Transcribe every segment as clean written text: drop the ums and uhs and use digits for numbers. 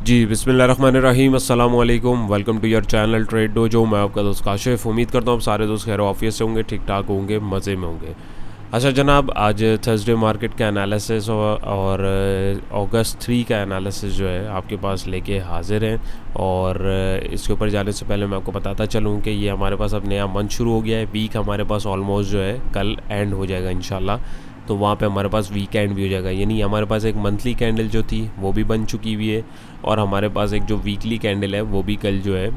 जी बिस्मिल्लाहिर्रहमानिर्रहीम अस्सलाम वालेकुम। Welcome to your channel Trade Dojo. मैं आपका दोस्त काशिफ। उम्मीद करता हूँ सारे दोस्त खैर ऑफिस से होंगे, ठीक ठाक होंगे, मज़े में होंगे। अच्छा जनाब, आज थर्सडे मार्केट का एनालिसिस और अगस्त 3 का एनालिसिस जो है आपके पास लेके हाजिर हैं। और इसके ऊपर जाने से पहले मैं आपको बताता चलूँ कि ये हमारे पास अब नया मंथ शुरू हो गया है। वीक हमारे पास ऑलमोस्ट जो है कल एंड हो जाएगा इंशाल्लाह। तो वहाँ पे हमारे पास वीकेंड भी हो जाएगा, यानी हमारे पास एक मंथली कैंडल जो थी वो भी बन चुकी हुई है और हमारे पास एक जो वीकली कैंडल है वो भी कल जो है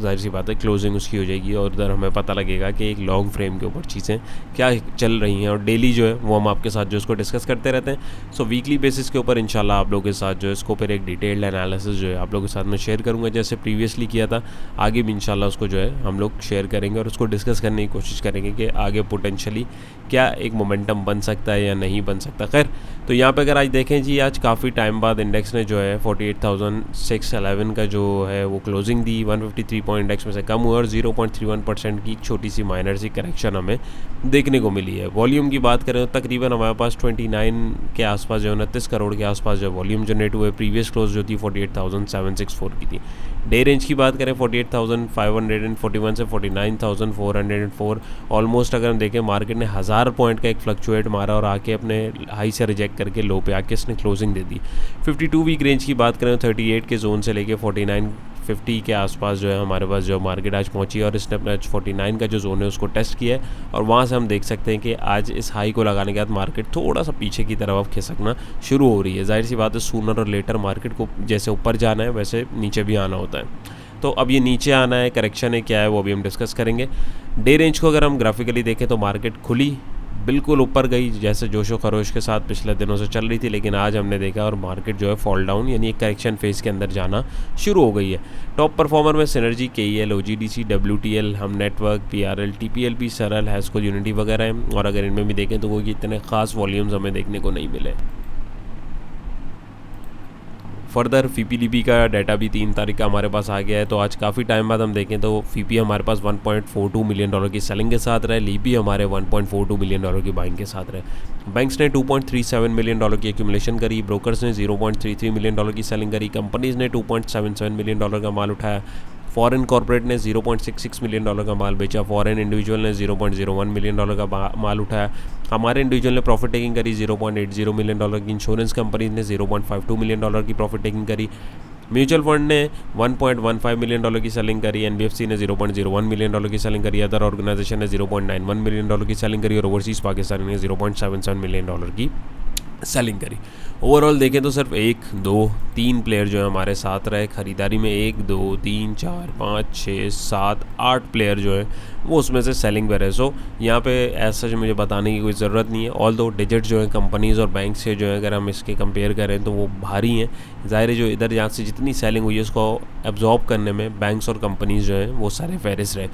जाहिर सी बात है क्लोजिंग उसकी हो जाएगी और उधर हमें पता लगेगा कि एक लॉन्ग फ्रेम के ऊपर चीज़ें क्या चल रही हैं। और डेली जो है वो हम आपके साथ जो इसको डिस्कस करते रहते हैं। सो वीकली बेसिस के ऊपर इंशाल्लाह आप लोगों के साथ जो है इसको फिर एक डिटेल्ड एनालिसिस जो है आप लोगों के साथ मैं शेयर करूँगा, जैसे प्रीवियसली किया था। आगे भी इंशाल्लाह उसको जो है हम लोग शेयर करेंगे और उसको डिस्कस करने की कोशिश करेंगे कि आगे पोटेंशली क्या एक मोमेंटम बन सकता है या नहीं बन सकता। खैर, तो यहाँ पे अगर आज देखें जी, आज काफ़ी टाइम बाद इंडेक्स ने जो है 48,611 का जो है वो क्लोजिंग दी। 153 पॉइंट इंडेक्स में से कम हुआ और 0.31% की छोटी सी माइनर सी करेक्शन हमें देखने को मिली है। वॉल्यूम की बात करें तो तकरीबन हमारे पास 29 के आसपास जो 29 करोड़ के आसपास जो वॉल्यूम जनरेट हुए। प्रीवियस क्लोज जो थी 48,764 की थी। डे रेंज की बात करें 48,541 से 49,404। ऑलमोस्ट अगर हम देखें मार्केट ने 1000 पॉइंट का एक फ्लक्चुएट मारा और आके अपने हाई से रिजेक्ट करके लो पे आके इसने क्लोजिंग दे दी। 52 वीक रेंज की बात करें 38 के जोन से लेके 4950 के आसपास जो है हमारे पास जो मार्केट आज पहुंची और इसने अपना 49 का जो जोन है उसको टेस्ट किया है और वहां से हम देख सकते हैं कि आज इस हाई को लगाने के बाद मार्केट थोड़ा सा पीछे की तरफ अब खिसकना शुरू हो रही है। जाहिर सी बात है सूनर और लेटर मार्केट को जैसे ऊपर जाना है वैसे नीचे भी आना होता है। तो अब ये नीचे आना है, करेक्शन है, क्या है वो भी हम डिस्कस करेंगे। डे रेंज को अगर हम ग्राफिकली देखें तो मार्केट खुली बिल्कुल ऊपर गई जैसे जोशो खरोश के साथ पिछले दिनों से चल रही थी, लेकिन आज हमने देखा और मार्केट जो है फॉल डाउन यानी एक करेक्शन फेज़ के अंदर जाना शुरू हो गई है। टॉप परफॉर्मर में सिनर्जी, KEL, OGDC, WTL, हम नेटवर्क, PRL, TPLP, सरल, हैस्को, यूनिटी वगैरह हैं। और अगर इनमें भी देखें तो वो इतने ख़ास वॉल्यूम्स हमें देखने को नहीं मिले। फर्दर FIPLIB का डाटा भी 3 तारीख का हमारे पास आ गया है। तो आज काफ़ी टाइम बाद हम देखें तो FIPI हमारे पास $1.42 मिलियन की सेलिंग के साथ रहे। लीबी हमारे $1.42 मिलियन की बाइंग के साथ रहे। बैंक्स ने $2.37 मिलियन की एक्यूमुलेशन करी। ब्रोकर्स ने $0.33 मिलियन की सेलिंग करी। कंपनीज ने $2.77 मिलियन का माल उठाया। फॉरेन कॉर्पोरेट ने $0.66 मिलियन का माल बेचा। फॉरेन इंडिविजुअल ने $0.01 मिलियन का माल उठाया। हमारे इंडिविजुअल ने प्रॉफिट टेकिंग करी $0.80 मिलियन की। इंश्योरेंस कंपनीज ने $0.52 मिलियन की प्रॉफिट टेकिंग करी। म्यूचुअल फंड ने $1.15 मिलियन की सेलिंग करी। NBFC ने $0.01 मिलियन की सेलिंग करी। अदर ऑर्गेनाइजेशन ने $0.91 मिलियन की सेलिंग करी और ओवरसीज़ पाकिस्तान ने $0.77 मिलियन की सेलिंग करी। ओवरऑल देखें तो सिर्फ 1, 2, 3 प्लेयर जो है हमारे साथ रहे खरीदारी में। 1, 2, 3, 4, 5, 6, 7, 8 प्लेयर जो है वो उसमें से सेलिंग पे रहे। सो यहाँ पे ऐसा मुझे बताने की कोई ज़रूरत नहीं है। ऑल दो डिजिट जो है कंपनीज़ और बैंक से जो है अगर हम इसके कंपेयर करें तो वो भारी हैं। ज़ाहिर है जो इधर यहाँ से जितनी सेलिंग हुई है उसको एब्जॉर्ब करने में बैंक्स और कंपनीज़ जो हैं वो सारे फहरिस्त रहे।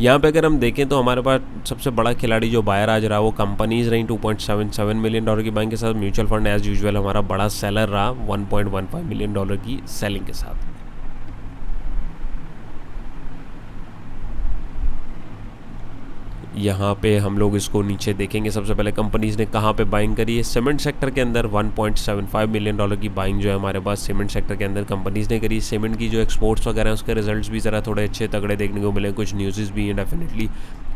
यहाँ पे अगर हम देखें तो हमारे पास सबसे बड़ा खिलाड़ी जो बायर आज रहा वो कंपनीज रही। $2.77 मिलियन की बाइंग के साथ। म्यूचुअल फंड एज यूजुअल हमारा बड़ा सेलर रहा $1.15 मिलियन की सेलिंग के साथ। यहाँ पे हम लोग इसको नीचे देखेंगे। सबसे पहले कंपनीज़ ने कहाँ पे बाइंग करी है। सीमेंट सेक्टर के अंदर $1.75 मिलियन की बाइंग जो है हमारे पास सीमेंट सेक्टर के अंदर कंपनीज़ ने करी। सीमेंट की जो एक्सपोर्ट्स वगैरह हैं उसके रिजल्ट्स भी ज़रा थोड़े अच्छे तगड़े देखने को मिले। कुछ न्यूज़ भी हैं डेफिनेटली,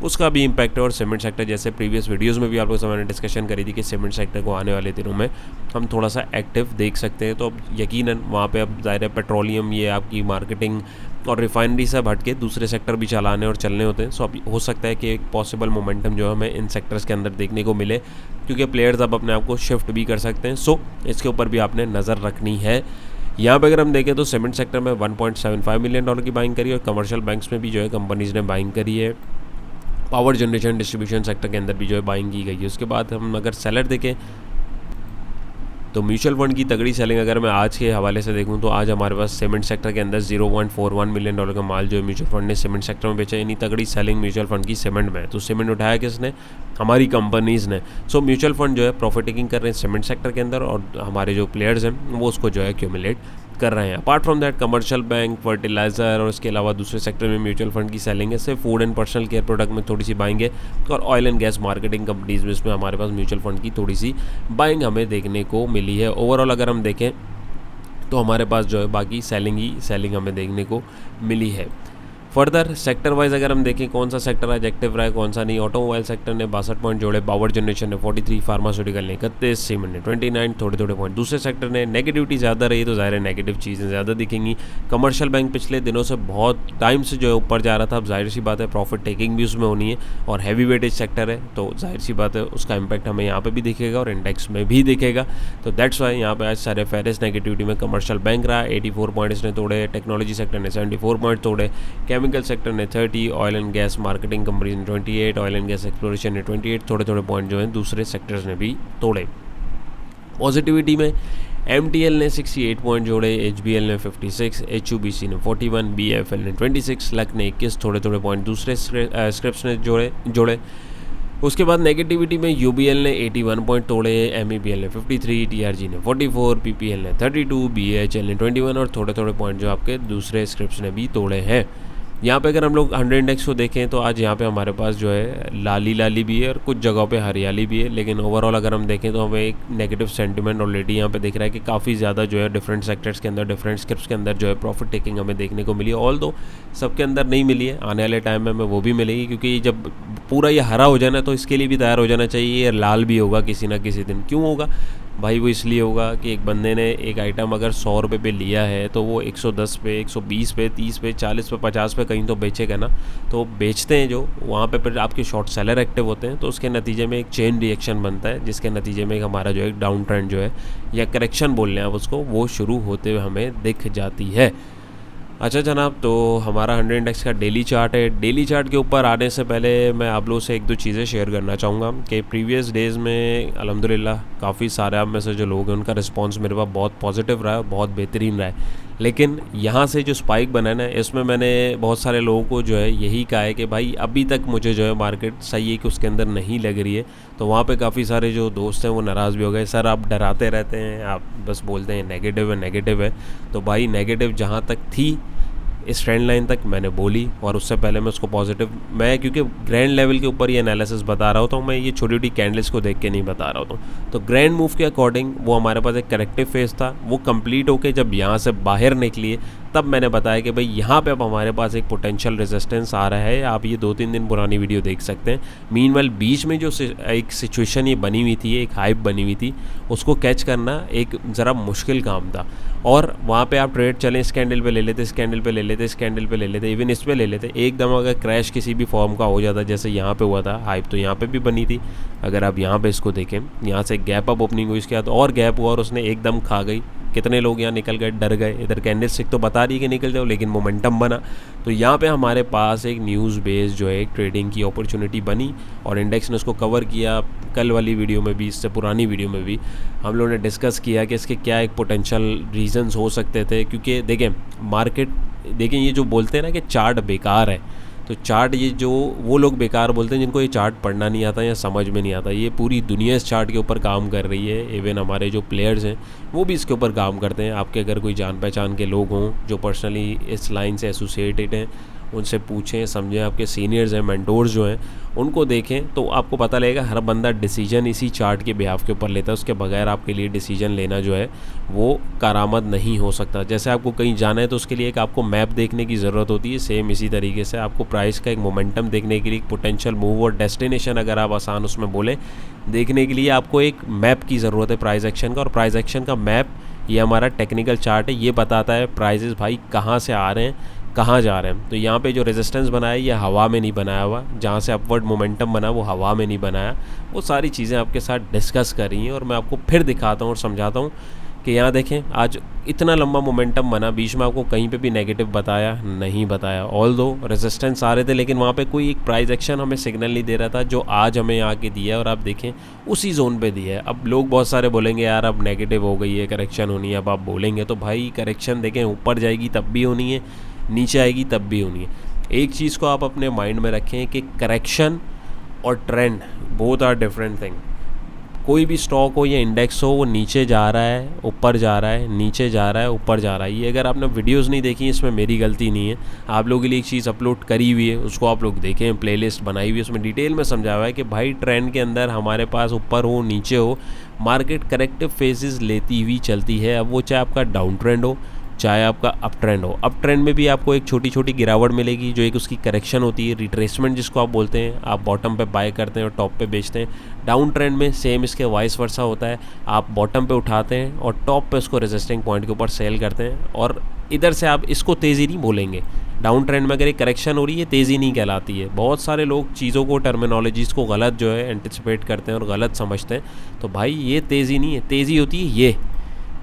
उसका भी इम्पैक्ट है। और सीमेंट सेक्टर जैसे प्रीवियस वीडियोज़ में भी आप लोगों से मैंने डिस्कशन करी थी कि सीमेंट सेक्टर को आने वाले दिनों में हम थोड़ा सा एक्टिव देख सकते हैं। तो अब यकीनन वहाँ पर अब ज़ाहिर है पेट्रोलियम, ये आपकी मार्केटिंग और रिफाइनरी से हट के दूसरे सेक्टर भी चलाने और चलने होते हैं। सो अब हो सकता है कि एक पॉसिबल मोमेंटम जो है हमें इन सेक्टर्स के अंदर देखने को मिले, क्योंकि प्लेयर्स अब अपने आप को शिफ्ट भी कर सकते हैं। सो इसके ऊपर भी आपने नज़र रखनी है। यहाँ पे अगर हम देखें तो सीमेंट सेक्टर में $1.75 मिलियन की बाइंग करी और कमर्शियल बैंक्स में भी जो है कंपनीज़ ने बाइंग करी है। पावर जनरेशन डिस्ट्रीब्यूशन सेक्टर के अंदर भी जो है बाइंग की गई है। उसके बाद हम अगर सेलर देखें तो म्यूचुअल फंड की तगड़ी सेलिंग अगर मैं आज के हवाले से देखूं तो आज हमारे पास सीमेंट सेक्टर के अंदर $0.41 मिलियन का माल जो है म्यूचुअल फंड ने सीमेंट सेक्टर में बेचा। यानी तगड़ी सेलिंग म्यूचुअल फंड की सीमेंट में। तो सीमेंट उठाया किसने? हमारी कंपनीज़ ने। सो म्यूचुअल फंड जो है प्रॉफिट टेकिंग कर रहे हैं सीमेंट सेक्टर के अंदर और हमारे जो प्लेयर्स हैं वो उसको जो है एक्यूमुलेट कर रहे हैं। Apart from that commercial bank, fertiliser और इसके अलावा दूसरे सेक्टर में म्यूचुअल फंड की सेलिंग है। सिर्फ food and personal care product में थोड़ी सी बाइंग है और oil and gas marketing companies में इसमें हमारे पास म्यूचुअल फंड की थोड़ी सी बाइंग हमें देखने को मिली है। ओवरऑल अगर हम देखें तो हमारे पास जो है बाकी सेलिंग ही सेलिंग हमें देखने को मिली है। फर्दर सेक्टर वाइज अगर हम देखें कौन सा सेक्टर आज एक्टिव रहा है कौन सा नहीं, ऑटोमोबाइल सेक्टर ने 62 पॉइंट जोड़े, पावर जनरेशन ने 43, फार्मास्यूटिकल ने 31, सीमेंट ने 29, थोड़े थोड़े पॉइंट दूसरे सेक्टर ने। नेगेटिविटी ज़्यादा रही तो ज़ाहिर है नेगेटिव चीज़ें ज़्यादा दिखेंगी। कमर्शियल बैंक पिछले दिनों से बहुत टाइम से जो है ऊपर जा रहा था, अब जाहिर सी बात है प्रॉफिट टेकिंग भी उसमें होनी है और हैवी वेटेज सेक्टर है तो जाहिर सी बात है उसका इम्पैक्ट हमें यहाँ पर भी दिखेगा और इंडेक्स में भी दिखेगा। तो दैट्स वाई यहाँ पर आज सारे फेरेस्ट नेगेटिविटी में कमर्शियल बैंक रहा, 84 पॉइंट इसने तोड़े, टेक्नोलॉजी सेक्टर ने 74 पॉइंट तोड़े, केमिकल सेक्टर ने 30, oil and gas marketing companies ने 28, ऑयल एंड गैस एक्सप्लोरेशन ने 28, थोड़े थोड़े पॉइंट जो हैं दूसरे सेक्टर्स ने भी तोड़े। पॉजिटिविटी में MTL ने 68 पॉइंट जोड़े, HBL ने 56, HUBC ने 41, BFL ने 26, लक ने 21, थोड़े थोड़े पॉइंट दूसरे स्क्रिप्ट्स ने जोड़े। उसके बाद नेगेटिविटी में UBL ने 81 पॉइंट तोड़े, MEBL ने 53, TRG ने 44, PPL ने 32, BHL ने 21 और थोड़े थोड़े पॉइंट जो आपके दूसरे स्क्रिप्ट्स ने भी तोड़े हैं। यहाँ पे अगर हम लोग 100 इंडेक्स को देखें तो आज यहाँ पे हमारे पास जो है लाली भी है और कुछ जगहों पे हरियाली भी है, लेकिन ओवरऑल अगर हम देखें तो हमें एक नेगेटिव सेंटीमेंट ऑलरेडी यहाँ पे दिख रहा है कि काफ़ी ज़्यादा जो है डिफरेंट सेक्टर्स के अंदर डिफरेंट स्क्रिप्ट्स के अंदर जो है प्रॉफिट टेकिंग हमें देखने को मिली है। ऑल दो सबके अंदर नहीं मिली है, आने वाले टाइम में हमें वो भी मिलेगी क्योंकि जब पूरा ये हरा हो जाए ना तो इसके लिए भी तैयार हो जाना चाहिए, ये लाल भी होगा किसी ना किसी दिन। क्यों होगा भाई? वो इसलिए होगा कि एक बंदे ने एक आइटम अगर 100 रुपये पे लिया है तो वो 110 पे, 120 पे, 30 पे, 40 पे, 50 पे कहीं तो बेचेगा ना। तो बेचते हैं जो वहाँ पे फिर आपके शॉर्ट सेलर एक्टिव होते हैं तो उसके नतीजे में एक चेन रिएक्शन बनता है जिसके नतीजे में हमारा जो है डाउन ट्रेंड जो है या करेक्शन बोल लें आप उसको, वो शुरू होते हुए हमें दिख जाती है। अच्छा जनाब, तो हमारा 100 इंडेक्स का डेली चार्ट है। डेली चार्ट के ऊपर आने से पहले मैं आप लोगों से एक दो चीज़ें शेयर करना चाहूँगा कि प्रीवियस डेज़ में अल्हम्दुलिल्लाह काफ़ी सारे आप में से जो लोग हैं उनका रिस्पांस मेरे पास बहुत पॉजिटिव रहा है, बहुत बेहतरीन रहा है। लेकिन यहाँ से जो स्पाइक बना है इसमें मैंने बहुत सारे लोगों को जो है यही कहा है कि भाई अभी तक मुझे जो है मार्केट सही है कि उसके अंदर नहीं लग रही है। तो वहाँ पे काफ़ी सारे जो दोस्त हैं वो नाराज़ भी हो गए, सर आप डराते रहते हैं, आप बस बोलते हैं नेगेटिव है। तो भाई नेगेटिव जहाँ तक थी इस ट्रेंड लाइन तक मैंने बोली और उससे पहले मैं उसको पॉजिटिव, मैं क्योंकि ग्रैंड लेवल के ऊपर ये एनालिसिस बता रहा होता हूँ, मैं ये छोटी छोटी कैंडल्स को देख के नहीं बता रहा होता हूँ। तो ग्रैंड मूव के अकॉर्डिंग वो हमारे पास एक करेक्टिव फेज था, वो कंप्लीट होके जब यहाँ से बाहर निकली तब मैंने बताया कि भाई यहाँ पे अब हमारे पास एक पोटेंशियल रेजिस्टेंस आ रहा है। आप ये 2-3 दिन पुरानी वीडियो देख सकते हैं। मीनवाइल बीच में जो एक सिचुएशन ये बनी हुई थी, एक हाइप बनी हुई थी, उसको कैच करना एक ज़रा मुश्किल काम था और वहाँ पे आप ट्रेड चलें, इस कैंडल पे ले लेते, इस कैंडल पे ले लेते, इस कैंडल पे ले लेते, इवन इस पे ले लेते। एकदम अगर क्रैश किसी भी फॉर्म का हो जाता जैसे यहाँ पे हुआ था, हाइप तो यहाँ पे भी बनी थी। अगर आप यहाँ पे इसको देखें, यहाँ से गैप अप ओपनिंग हुई, इसके बाद और गैप हुआ और उसने एकदम खा गई। कितने लोग यहाँ निकल गए, डर गए। इधर कैंडलस्टिक तो बता रही है कि निकल जाओ, लेकिन मोमेंटम बना। तो यहाँ पे हमारे पास एक न्यूज़ बेस्ड जो है एक ट्रेडिंग की अपॉर्चुनिटी बनी और इंडेक्स ने उसको कवर किया। कल वाली वीडियो में भी, इससे पुरानी वीडियो में भी हम लोगों ने डिस्कस किया कि इसके क्या एक पोटेंशियल रीजंस हो सकते थे। क्योंकि देखें मार्केट, देखें ये जो बोलते हैं ना कि चार्ट बेकार है, तो चार्ट ये जो वो लोग बेकार बोलते हैं जिनको ये चार्ट पढ़ना नहीं आता या समझ में नहीं आता। ये पूरी दुनिया इस चार्ट के ऊपर काम कर रही है, इवन हमारे जो प्लेयर्स हैं वो भी इसके ऊपर काम करते हैं। आपके अगर कोई जान पहचान के लोग हों जो पर्सनली इस लाइन से एसोसिएटेड हैं, उनसे पूछें, समझें, आपके सीनियर्स हैं, मेंटोर्स जो हैं उनको देखें तो आपको पता लगेगा हर बंदा डिसीजन इसी चार्ट के बिहाफ के ऊपर लेता है। उसके बगैर आपके लिए डिसीजन लेना जो है वो कारामद नहीं हो सकता। जैसे आपको कहीं जाना है तो उसके लिए एक आपको मैप देखने की ज़रूरत होती है, सेम इसी तरीके से आपको प्राइस का एक मोमेंटम देखने के लिए, एक पोटेंशियल मूव और डेस्टिनेशन अगर आप आसान उसमें बोलें देखने के लिए आपको एक मैप की ज़रूरत है प्राइस एक्शन का। और प्राइस एक्शन का मैप ये हमारा टेक्निकल चार्ट है, ये बताता है प्राइजेस भाई कहाँ से आ रहे हैं, कहाँ जा रहे हैं। तो यहाँ पे जो रेजिस्टेंस बनाया ये हवा में नहीं बनाया हुआ, जहाँ से अपवर्ड मोमेंटम बना वो हवा में नहीं बनाया। वो सारी चीज़ें आपके साथ डिस्कस कर रही हैं और मैं आपको फिर दिखाता हूँ और समझाता हूँ कि यहाँ देखें आज इतना लंबा मोमेंटम बना, बीच में आपको कहीं पे भी नेगेटिव बताया नहीं बताया। ऑल दो रेजिस्टेंस आ रहे थे लेकिन वहाँ पे कोई एक प्राइस एक्शन हमें सिग्नल नहीं दे रहा था जो आज हमें यहाँ के दिया है और आप देखें उसी जोन पे दिया है। अब लोग बहुत सारे बोलेंगे यार अब नेगेटिव हो गई है, करेक्शन होनी है। अब आप बोलेंगे तो भाई करेक्शन देखें ऊपर जाएगी तब भी होनी है, नीचे आएगी तब भी होनी है। एक चीज़ को आप अपने माइंड में रखें कि करेक्शन और trend both are different thing. कोई भी स्टॉक हो या इंडेक्स हो, वो नीचे जा रहा है, ऊपर जा रहा है, नीचे जा रहा है, ऊपर जा रहा है। ये अगर आपने वीडियोस नहीं देखी, इसमें मेरी गलती नहीं है। आप लोगों के लिए एक चीज़ अपलोड करी हुई है, उसको आप लोग देखें, प्लेलिस्ट बनाई हुई है, उसमें डिटेल में समझाया हुआ है कि भाई ट्रेंड के अंदर हमारे पास ऊपर हो नीचे हो, मार्केट करेक्टिव फेजेस लेती हुई चलती है। अब वो चाहे आपका डाउन ट्रेंड हो, चाहे आपका अप ट्रेंड हो। अप ट्रेंड में भी आपको एक छोटी छोटी गिरावट मिलेगी, जो एक उसकी करेक्शन होती है, रिट्रेसमेंट जिसको आप बोलते हैं। आप बॉटम पे बाय करते हैं और टॉप पे बेचते हैं। डाउन ट्रेंड में सेम इसके वाइस वर्सा होता है, आप बॉटम पे उठाते हैं और टॉप पे उसको रेजिस्टिंग पॉइंट के ऊपर सेल करते हैं, और इधर से आप इसको तेज़ी नहीं बोलेंगे। डाउन ट्रेंड में अगर एक करेक्शन हो रही है, तेज़ी नहीं कहलाती है। बहुत सारे लोग चीज़ों को, टर्मिनोलॉजीज़ को गलत जो है एंटिसिपेट करते हैं और गलत समझते हैं। तो भाई ये तेज़ी नहीं है, तेज़ी होती है ये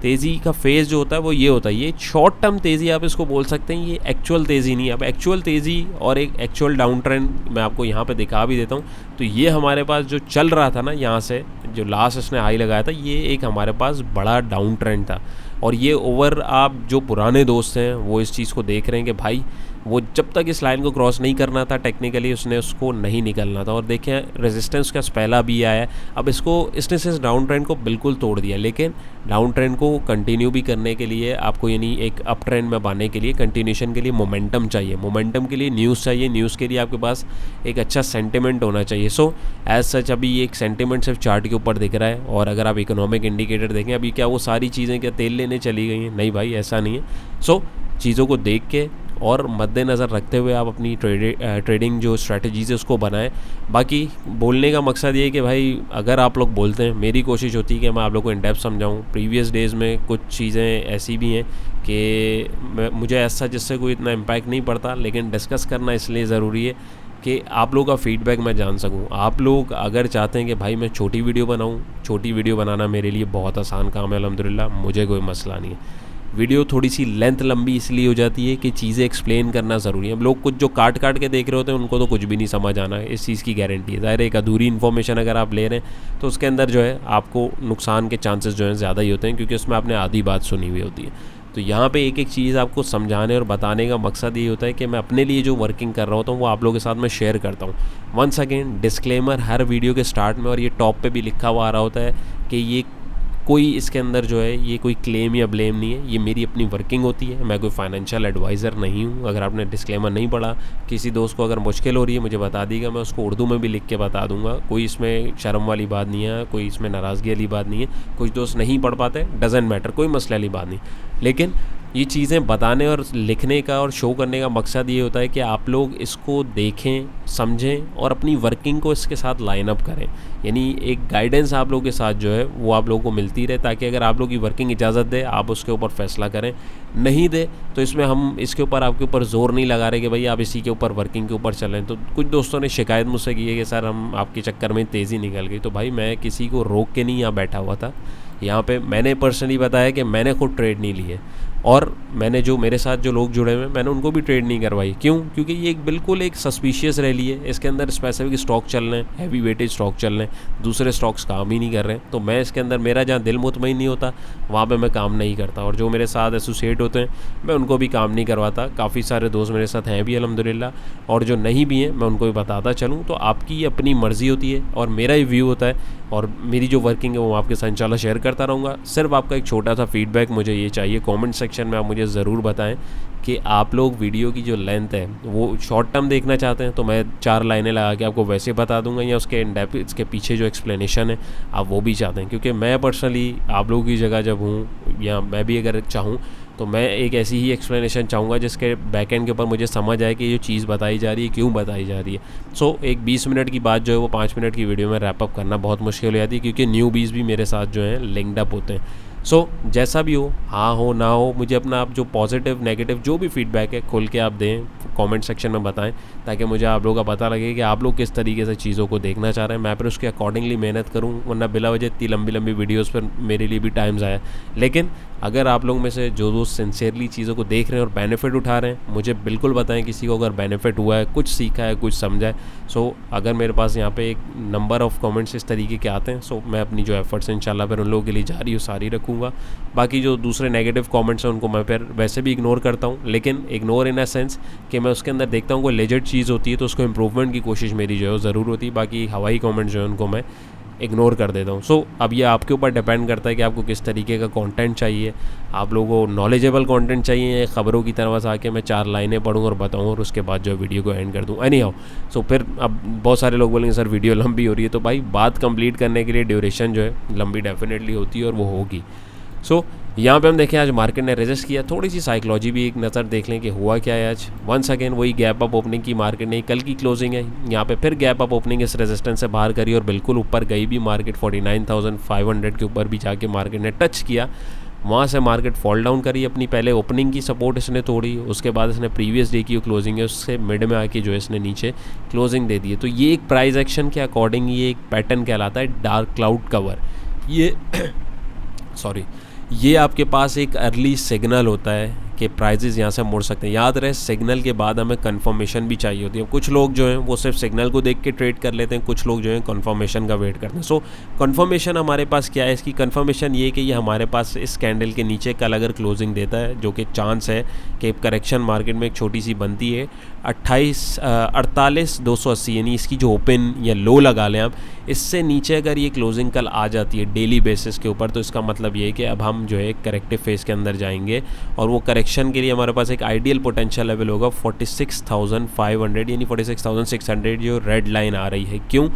तेज़ी का फेज़ जो होता है वो ये होता है। ये शॉर्ट टर्म तेज़ी आप इसको बोल सकते हैं, ये एक्चुअल तेज़ी नहीं है। अब एक्चुअल तेज़ी और एक एक्चुअल डाउन ट्रेंड मैं आपको यहाँ पे दिखा भी देता हूँ। तो ये हमारे पास जो चल रहा था ना, यहाँ से जो लास्ट इसने हाई लगाया था, ये एक हमारे पास बड़ा डाउन ट्रेंड था। और ये ओवर, आप जो पुराने दोस्त हैं वो इस चीज़ को देख रहे हैं कि भाई वो जब तक इस लाइन को क्रॉस नहीं करना था टेक्निकली, उसने उसको नहीं निकलना था। और देखें रेजिस्टेंस का पहला भी आया है। अब इसने सिर्फ डाउन ट्रेंड को बिल्कुल तोड़ दिया, लेकिन डाउन ट्रेंड को कंटिन्यू भी करने के लिए आपको, यानी एक अप ट्रेंड में बांधने के लिए, कंटिन्यूशन के लिए मोमेंटम चाहिए। मोमेंटम के लिए न्यूज़ चाहिए, न्यूज़ के लिए आपके पास एक अच्छा सेंटिमेंट होना चाहिए। सो एज सच अभी एक सेंटिमेंट सिर्फ चार्ट के ऊपर दिख रहा है। और अगर आप इकोनॉमिक इंडिकेटर देखें, अभी क्या वो सारी चीज़ें क्या तेल लेने चली गई हैं? नहीं भाई, ऐसा नहीं है। सो चीज़ों को देख के और मद्देनज़र रखते हुए आप अपनी ट्रेडिंग जो स्ट्रैटेजीज़ है उसको बनाएं। बाकी बोलने का मकसद ये है कि भाई अगर आप लोग बोलते हैं, मेरी कोशिश होती है कि मैं आप लोग को इन डेप्थ समझाऊँ। प्रीवियस डेज़ में कुछ चीज़ें ऐसी भी हैं कि मुझे ऐसा जिससे कोई इतना इम्पैक्ट नहीं पड़ता, लेकिन डिस्कस करना इसलिए ज़रूरी है कि आप लोगों का फीडबैक मैं जान सकूं। आप लोग अगर चाहते हैं कि भाई मैं छोटी वीडियो बनाऊं, छोटी वीडियो बनाना मेरे लिए बहुत आसान काम है, अल्हम्दुलिल्लाह, मुझे कोई मसला नहीं है। वीडियो थोड़ी सी लेंथ लंबी इसलिए हो जाती है कि चीज़ें एक्सप्लेन करना ज़रूरी है। अब लोग कुछ जो काट काट के देख रहे होते हैं, उनको तो कुछ भी नहीं समझ आना है, इस चीज़ की गारंटी है। ज़ाहिर है, एक अधूरी इन्फॉर्मेशन अगर आप ले रहे हैं तो उसके अंदर जो है आपको नुकसान के चांसेस जो हैं ज़्यादा ही होते हैं, क्योंकि उसमें आपने आधी बात सुनी हुई होती है। तो यहाँ पे एक एक चीज़ आपको समझाने और बताने का मकसद ये होता है कि मैं अपने लिए जो वर्किंग कर रहा होता हूँ वो आप लोगों के साथ मैं शेयर करता हूँ। वंस अगेन डिस्क्लेमर हर वीडियो के स्टार्ट में, और ये टॉप पे भी लिखा हुआ आ रहा होता है कि ये कोई इसके अंदर जो है ये कोई क्लेम या ब्लेम नहीं है, ये मेरी अपनी वर्किंग होती है। मैं कोई फाइनेंशियल एडवाइज़र नहीं हूँ। अगर आपने डिस्क्लेमर नहीं पढ़ा, किसी दोस्त को अगर मुश्किल हो रही है मुझे बता दीजिएगा, मैं उसको उर्दू में भी लिख के बता दूंगा। कोई इसमें शर्म वाली बात नहीं है, कोई इसमें नाराज़गी वाली बात नहीं है। कुछ दोस्त नहीं पढ़ पाते, डजेंट मैटर, कोई मसले वाली बात नहीं। लेकिन ये चीज़ें बताने और लिखने का और शो करने का मकसद ये होता है कि आप लोग इसको देखें, समझें और अपनी वर्किंग को इसके साथ लाइन अप करें। यानी एक गाइडेंस आप लोगों के साथ जो है वो आप लोगों को मिलती रहे, ताकि अगर आप लोग की वर्किंग इजाज़त दे, आप उसके ऊपर फैसला करें। नहीं दे तो इसमें हम इसके ऊपर आपके ऊपर ज़ोर नहीं लगा रहे कि भाई आप इसी के ऊपर वर्किंग के ऊपर चलें। तो कुछ दोस्तों ने शिकायत मुझसे की है कि सर हम आपके चक्कर में तेज़ी निकल गई। तो भाई मैं किसी को रोक के नहीं यहाँ बैठा हुआ था। यहाँ पे मैंने पर्सनली बताया कि मैंने खुद ट्रेड नहीं लिए, और मैंने जो मेरे साथ जो लोग जुड़े हुए हैं मैंने उनको भी ट्रेड नहीं करवाई। क्यों? क्योंकि ये एक बिल्कुल एक सस्पिशियस रैली है। इसके अंदर स्पेसिफिक स्टॉक चल रहे हैं, हैवी वेटेज स्टॉक चल रहे हैं, दूसरे स्टॉक्स काम ही नहीं कर रहे हैं। तो मैं इसके अंदर, मेरा जहाँ दिल मुतमईन नहीं होता वहाँ पे मैं काम नहीं करता, और जो मेरे साथ एसोसिएट होते हैं मैं उनको भी काम नहीं करवाता। काफ़ी सारे दोस्त मेरे साथ हैं भी अल्हम्दुलिल्लाह, और जो नहीं भी हैं मैं उनको भी बताता चलूँ। तो आपकी अपनी मर्ज़ी होती है और मेरा ही व्यू होता है, और मेरी जो वर्किंग है वो आपके साथ इंशाल्लाह शेयर करता रहूँगा। सिर्फ आपका एक छोटा सा फीडबैक मुझे ये चाहिए, कमेंट सेक्शन में आप मुझे ज़रूर बताएं कि आप लोग वीडियो की जो लेंथ है वो शॉर्ट टर्म देखना चाहते हैं तो मैं 4 लाइनें लगा के आपको वैसे बता दूंगा, या उसके इन डेप्थ इसके पीछे जो एक्सप्लेनेशन है आप वो भी चाहते हैं। क्योंकि मैं पर्सनली आप लोगों की जगह जब हूँ, या मैं भी अगर चाहूँ तो मैं एक ऐसी ही एक्सप्लेनेशन चाहूँगा जिसके बैक एंड के ऊपर मुझे समझ आए कि ये चीज़ बताई जा रही है क्यों बताई जा रही है। सो एक 20 मिनट की बात जो है वो 5 मिनट की वीडियो में रैप अप करना बहुत मुश्किल हो जाती है, क्योंकि न्यूबीज़ भी मेरे साथ जो हैं लिंक्ड अप होते हैं। सो जैसा भी हो, हाँ हो ना हो, मुझे अपना आप जो पॉजिटिव नेगेटिव जो भी फीडबैक है खुल के आप दें, कमेंट सेक्शन में बताएं, ताकि मुझे आप लोगों का पता लगे कि आप लोग किस तरीके से चीज़ों को देखना चाह रहे हैं। मैं फिर उसके अकॉर्डिंगली मेहनत करूं, वरना बिला वजह इतनी लंबी लंबी वीडियोस पर मेरे लिए भी टाइम ज़ाया। लेकिन अगर आप लोग में से जो दोस्त सिंसियरली चीज़ों को देख रहे हैं और बेनिफिट उठा रहे हैं, मुझे बिल्कुल बताएं किसी को अगर बेनिफिट हुआ है, कुछ सीखा है, कुछ समझा है। सो अगर मेरे पास यहाँ पे एक नंबर ऑफ़ कमेंट्स इस तरीके के आते हैं, सो मैं अपनी जो एफर्ट्स इंशाल्लाह फिर उन लोगों के लिए जारी और सारी रखूँगा। बाकी जो दूसरे नेगेटिव कमेंट्स हैं उनको मैं फिर वैसे भी इग्नोर करता हूँ, लेकिन इग्नोर इन अ सेंस कि मैं उसके अंदर देखता हूँ कोई लेजिट चीज़ होती है तो उसको इम्प्रूवमेंट की कोशिश मेरी जो है ज़रूर होती है। बाकी हवाई कमेंट्स जो है उनको मैं इग्नोर कर देता हूँ। सो अब ये आपके ऊपर डिपेंड करता है कि आपको किस तरीके का कंटेंट चाहिए। आप लोगों को नॉलेजेबल कंटेंट चाहिए, खबरों की तरह बस आके मैं 4 लाइनें पढ़ूँ और बताऊँ और उसके बाद जो वीडियो को एंड कर दूँ। एनी हाउ, सो फिर अब बहुत सारे लोग बोलेंगे सर वीडियो लंबी हो रही है, तो भाई बात कंप्लीट करने के लिए ड्यूरेशन जो है लंबी डेफिनेटली होती है और वो होगी। सो यहाँ पे हम देखें आज मार्केट ने रेजिस्ट किया, थोड़ी सी साइकोलॉजी भी एक नज़र देख लें कि हुआ क्या है आज। वंस अगेन वही गैप अप ओपनिंग की मार्केट ने, कल की क्लोजिंग है, यहाँ पे फिर गैप अप ओपनिंग इस रेजिस्टेंस से बाहर करी और बिल्कुल ऊपर गई भी मार्केट 49,500 के ऊपर भी जाके मार्केट ने टच किया। वहाँ से मार्केट फॉल डाउन करी, अपनी पहले ओपनिंग की सपोर्ट इसने तोड़ी, उसके बाद इसने प्रीवियस डे की जो क्लोजिंग है उससे मिड में आके जो इसने नीचे क्लोजिंग दे दी है। तो ये एक प्राइस एक्शन के अकॉर्डिंग ये एक पैटर्न कहलाता है डार्क क्लाउड कवर। ये सॉरी ये आपके पास एक अर्ली सिग्नल होता है कि प्राइजेस यहाँ से मुड़ सकते हैं। याद रहे सिग्नल के बाद हमें कंफर्मेशन भी चाहिए होती है। कुछ लोग जो हैं वो सिर्फ सिग्नल को देख के ट्रेड कर लेते हैं, कुछ लोग जो हैं कंफर्मेशन का वेट करते हैं। सो कंफर्मेशन हमारे पास क्या है, इसकी कंफर्मेशन ये कि ये हमारे पास इस कैंडल के नीचे कल अगर क्लोजिंग देता है, जो कि चांस है कि करेक्शन मार्केट में एक छोटी सी बनती है 48,280, यानी इसकी जो ओपन या लो लगा लें आप, इससे नीचे अगर ये क्लोजिंग कल आ जाती है डेली बेसिस के ऊपर, तो इसका मतलब ये है कि अब हम जो है करेक्टिव फेज के अंदर जाएंगे और वो करेक्शन के लिए हमारे पास एक आइडियल पोटेंशियल लेवल होगा 46,500 यानी 46,600 जो रेड लाइन आ रही है। क्यों?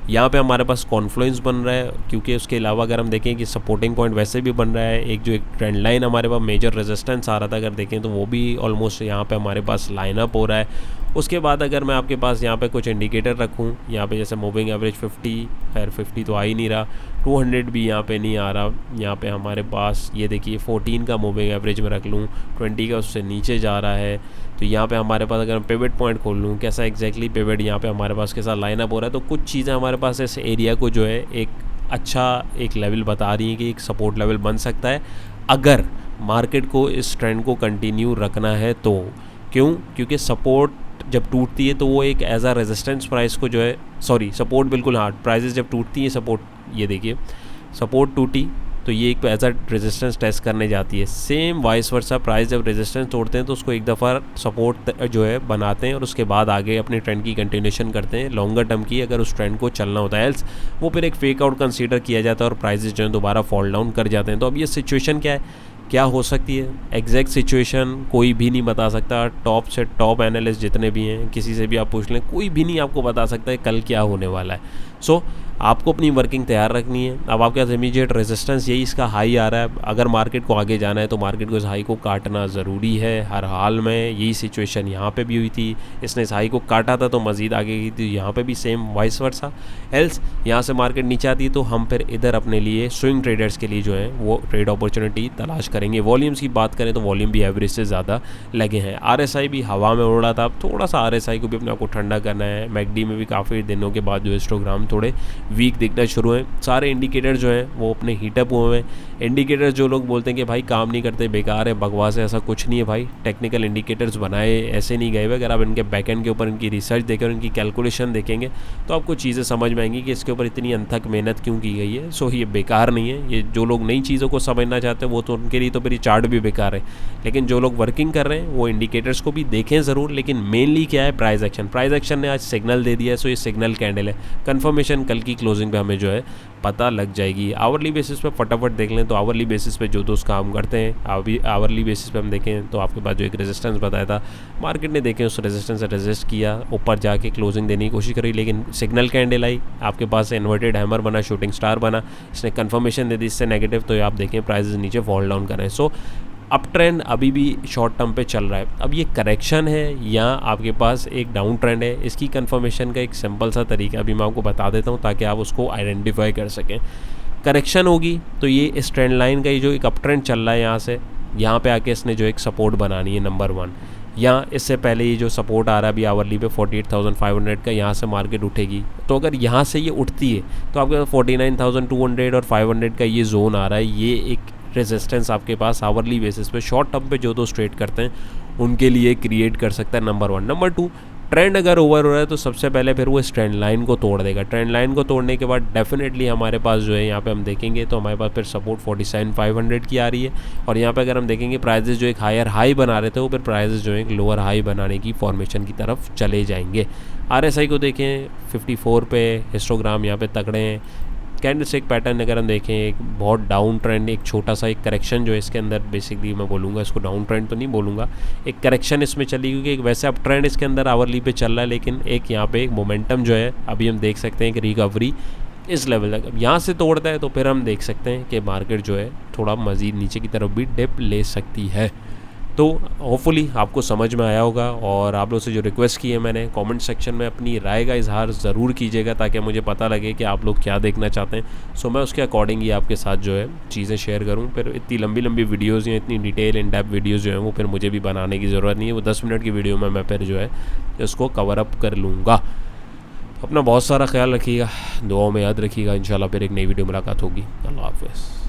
यहाँ पे हमारे पास कॉन्फ्लुएंस बन रहा है, क्योंकि उसके अलावा अगर हम देखें कि सपोर्टिंग पॉइंट वैसे भी बन रहा है, एक जो एक ट्रेंड लाइन हमारे पास मेजर रेजिस्टेंस आ रहा था अगर देखें तो वो भी ऑलमोस्ट यहाँ पे हमारे पास लाइन अप हो रहा है। उसके बाद अगर मैं आपके पास यहाँ पे कुछ इंडिकेटर रखूँ, यहाँ पे जैसे मूविंग एवरेज 50, खैर 50 तो आ ही नहीं रहा, 200 भी यहाँ पे नहीं आ रहा, यहाँ पे हमारे पास ये देखिए 14 का मूविंग एवरेज में रख लूँ, 20 का उससे नीचे जा रहा है। तो यहाँ पे हमारे पास अगर मैं पिवट पॉइंट खोल लूँ, कैसा एग्जैक्टली पिवट यहाँ पे हमारे पास के साथ लाइन अप हो रहा है, तो कुछ चीज़ें हमारे पास इस एरिया को जो है एक अच्छा एक लेवल बता रही हैं कि एक सपोर्ट लेवल बन सकता है अगर मार्केट को इस ट्रेंड को कंटिन्यू रखना है तो। क्यों? क्योंकि सपोर्ट जब टूटती है तो वो एक एज आ रेजिस्टेंस प्राइस को जो है, सॉरी सपोर्ट बिल्कुल हार्ड, प्राइजेस जब टूटती है सपोर्ट, ये देखिए सपोर्ट टूटी तो ये एक एज आ रेजिस्टेंस टेस्ट करने जाती है। सेम वाइस वर्सा प्राइस जब रेजिस्टेंस तोड़ते हैं तो उसको एक दफ़ा सपोर्ट जो है बनाते हैं और उसके बाद आगे अपने ट्रेंड की कंटिन्यूशन करते हैं लॉन्गर टर्म की, अगर उस ट्रेंड को चलना होता है। एल्स वो फिर एक फेक आउट कंसीडर किया जाता है और प्राइजेस जो है दोबारा फॉल डाउन कर जाते हैं। तो अब ये सिचुएशन क्या है, क्या हो सकती है, एग्जैक्ट सिचुएशन कोई भी नहीं बता सकता। टॉप से टॉप एनालिस्ट जितने भी हैं, किसी से भी आप पूछ लें, कोई भी नहीं आपको बता सकता है कल क्या होने वाला है। सो आपको अपनी वर्किंग तैयार रखनी है। अब आपके पास इमीडिएट रेजिस्टेंस यही इसका हाई आ रहा है, अगर मार्केट को आगे जाना है तो मार्केट को इस हाई को काटना ज़रूरी है हर हाल में। यही सिचुएशन यहाँ पे भी हुई थी, इसने इस हाई को काटा था तो मज़ीद आगे गई थी, यहाँ पे भी सेम वाइस वर्सा। एल्स यहाँ से मार्केट नीचे आती है तो हम फिर इधर अपने लिए स्विंग ट्रेडर्स के लिए जो है वो ट्रेड अपॉर्चुनिटी तलाश करेंगे। वॉल्यूम्स की बात करें तो वॉल्यूम भी एवरेज से ज़्यादा लगे हैं। RSI भी हवा में उड़ रहा था, अब थोड़ा सा RSI को भी अपने आप को ठंडा करना है। मैकडी में भी काफ़ी दिनों के बाद जो हिस्टोग्राम थोड़े वीक दिखना शुरू हैं। सारे इंडिकेटर जो हैं वो अपने हीटअप हुए हैं। इंडिकेटर्स जो लोग बोलते हैं कि भाई काम नहीं करते, बेकार है, बकवास है, ऐसा कुछ नहीं है भाई। टेक्निकल इंडिकेटर्स बनाए ऐसे नहीं गए हुए। अगर आप इनके बैकएंड के ऊपर इनकी रिसर्च देखें और इनकी कैलकुलेशन देखेंगे तो आपको चीज़ें समझ में आएंगी कि इसके ऊपर इतनी अनथक मेहनत क्यों की गई है। सो ये बेकार नहीं है। ये जो लोग नई चीज़ों को समझना चाहते हैं वो तो उनके लिए तो फिर ये चार्ट भी बेकार है, लेकिन जो लोग वर्किंग कर रहे हैं वो इंडिकेटर्स को भी देखें ज़रूर। लेकिन मेनली क्या है, प्राइस एक्शन। प्राइस एक्शन ने आज सिग्नल दे दिया है, सो ये सिग्नल कैंडल है। कन्फर्मेशन कल की क्लोजिंग पे हमें जो है पता लग जाएगी। आवरली बेसिस पे फटाफट देख लें तो आवरली बेसिस पे जो दोस्त काम करते हैं, अभी आवरली बेसिस पे हम देखें तो आपके पास जो एक रेजिस्टेंस बताया था मार्केट ने, देखें उस रेजिस्टेंस से रेजिस्ट किया, ऊपर जाके क्लोजिंग देने की कोशिश करी, लेकिन सिग्नल कैंडल आई, आपके पास इन्वर्टेड हैमर बना, शूटिंग स्टार बना, इसने कन्फर्मेशन दे दी इससे नेगेटिव, तो आप देखें प्राइसेस नीचे फॉल डाउन कर रहे हैं। सो अप ट्रेंड अभी भी शॉर्ट टर्म पे चल रहा है। अब ये करेक्शन है या आपके पास एक डाउन ट्रेंड है, इसकी कंफर्मेशन का एक सिंपल सा तरीका अभी मैं आपको बता देता हूँ ताकि आप उसको आइडेंटिफाई कर सकें। करेक्शन होगी तो ये इस ट्रेंड लाइन का ये जो एक अप ट्रेंड चल रहा है यहाँ से यहाँ पे आके इसने जो एक सपोर्ट बनानी है नंबर 1, या इससे पहले ये जो सपोर्ट आ रहा है अभी आवरली पे 48,500 का, यहाँ से मार्केट उठेगी। तो अगर यहाँ से ये उठती है तो आपके 49,200 और 500 का ये जोन आ रहा है, ये एक रेजिस्टेंस आपके पास आवरली बेसिस पे शॉर्ट टर्म पे जो दोस्त ट्रेड करते हैं उनके लिए क्रिएट कर सकता है नंबर 1। नंबर 2, ट्रेंड अगर ओवर हो रहा है तो सबसे पहले फिर वो इस ट्रेंड लाइन को तोड़ देगा। ट्रेंड लाइन को तोड़ने के बाद डेफिनेटली हमारे पास जो है यहाँ पे हम देखेंगे तो हमारे पास फिर सपोर्ट 47,500 की आ रही है, और यहाँ पे अगर हम देखेंगे प्राइजेस जो एक हायर हाई बना रहे थे वो फिर प्राइजेस जो है एक लोअर हाई बनाने की फॉर्मेशन की तरफ चले जाएंगे। RSI को देखें 54 पे, हिस्टोग्राम यहाँ पे तगड़े हैं, कैंडलस्टिक पैटर्न अगर हम देखें, एक बहुत डाउन ट्रेंड, एक छोटा सा एक करेक्शन जो है इसके अंदर, बेसिकली मैं बोलूँगा इसको डाउन ट्रेंड तो नहीं बोलूँगा, एक करेक्शन इसमें चली, क्योंकि एक वैसे अब ट्रेंड इसके अंदर आवरली पे चल रहा है, लेकिन एक यहाँ पे एक मोमेंटम जो है अभी हम देख सकते हैं कि रिकवरी इस लेवल तक अब यहाँ से तोड़ता है तो फिर हम देख सकते हैं कि मार्केट जो है थोड़ा मज़ीद नीचे की तरफ भी डिप ले सकती है। तो होपफुली आपको समझ में आया होगा, और आप लोग से जो रिक्वेस्ट की है मैंने, कमेंट सेक्शन में अपनी राय का इजहार ज़रूर कीजिएगा ताकि मुझे पता लगे कि आप लोग क्या देखना चाहते हैं। सो मैं उसके अकॉर्डिंग ही आपके साथ जो है चीज़ें शेयर करूँ। फिर इतनी लंबी लंबी वीडियोज़ या इतनी डिटेल इन डेप्थ वीडियोज़ जो हैं वो फिर मुझे भी बनाने की ज़रूरत नहीं है। वो 10 मिनट की वीडियो में मैं फिर जो है इसको कवर अप कर लूँगा। अपना बहुत सारा ख्याल रखिएगा, दुआओं में याद रखिएगा। इंशाल्लाह फिर एक नई वीडियो मुलाकात होगी। अल्लाह हाफ़िज़।